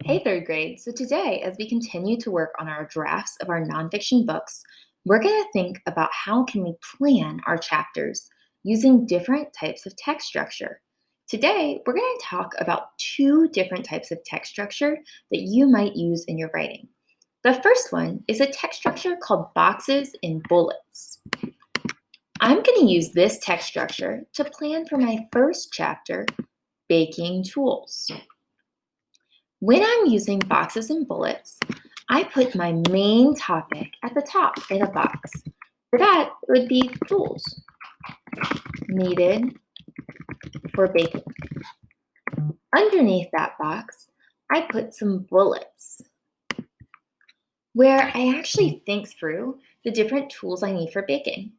Hey, third grade. So today, as we continue to work on our drafts of our nonfiction books, we're going to think about how can we plan our chapters using different types of text structure. Today, we're going to talk about two different types of text structure that you might use in your writing. The first one is a text structure called boxes and bullets. I'm going to use this text structure to plan for my first chapter, Baking Tools. When I'm using boxes and bullets, I put my main topic at the top in a box. For that, it would be tools needed for baking. Underneath that box, I put some bullets where I actually think through the different tools I need for baking.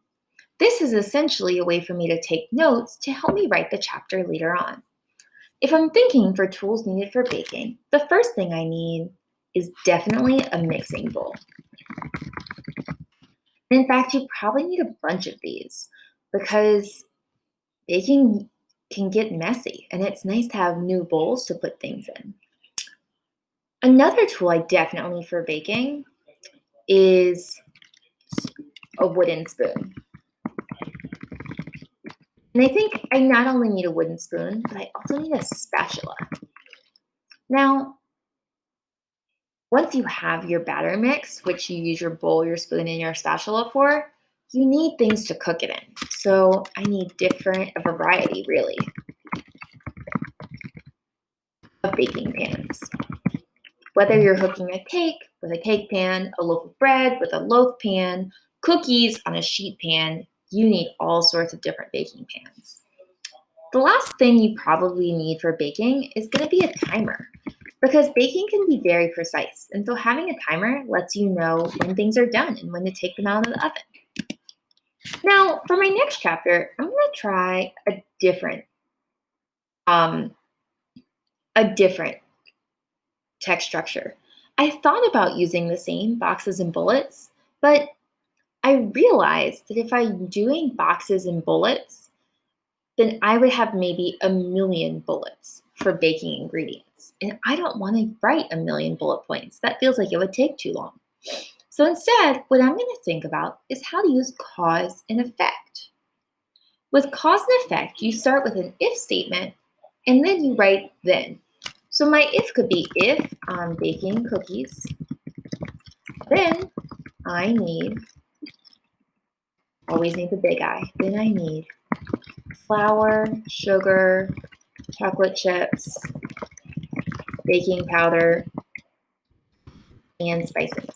This is essentially a way for me to take notes to help me write the chapter later on. If I'm thinking for tools needed for baking, the first thing I need is definitely a mixing bowl. In fact, you probably need a bunch of these because baking can get messy and it's nice to have new bowls to put things in. Another tool I definitely need for baking is a wooden spoon. And I think I not only need a wooden spoon, but I also need a spatula. Now, once you have your batter mix, which you use your bowl, your spoon, and your spatula for, you need things to cook it in. So I need a variety really, of baking pans. Whether you're cooking a cake with a cake pan, a loaf of bread with a loaf pan, cookies on a sheet pan, you need all sorts of different baking pans. The last thing you probably need for baking is going to be a timer, because baking can be very precise, and so having a timer lets you know when things are done and when to take them out of the oven. Now, for my next chapter, I'm going to try a different text structure. I thought about using the same boxes and bullets, but I realized that if I'm doing boxes and bullets, then I would have maybe a million bullets for baking ingredients. And I don't want to write a million bullet points. That feels like it would take too long. So instead, what I'm going to think about is how to use cause and effect. With cause and effect, you start with an if statement and then you write then. So my if could be if I'm baking cookies, then I always need the big I, then I need flour, sugar, chocolate chips, baking powder, and spices.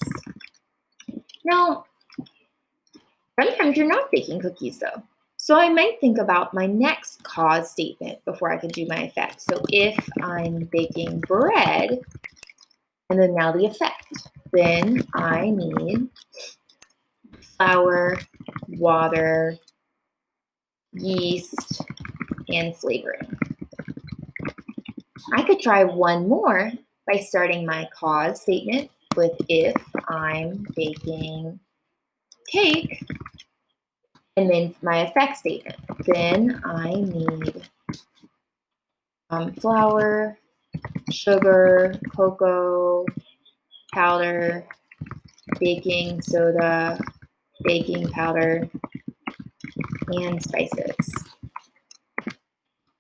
Now, sometimes you're not baking cookies though. So I might think about my next cause statement before I could do my effect. So if I'm baking bread, and then now the effect, then I need flour, water, yeast, and flavoring. I could try one more by starting my cause statement with if I'm baking cake, and then my effect statement. Then I need flour, sugar, cocoa powder, baking soda, baking powder, and spices.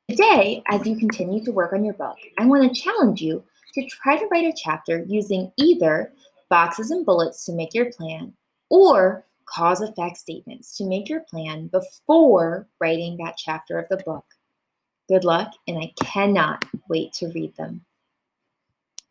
Today, as you continue to work on your book, I want to challenge you to try to write a chapter using either boxes and bullets to make your plan or cause effect statements to make your plan before writing that chapter of the book. Good luck, and I cannot wait to read them.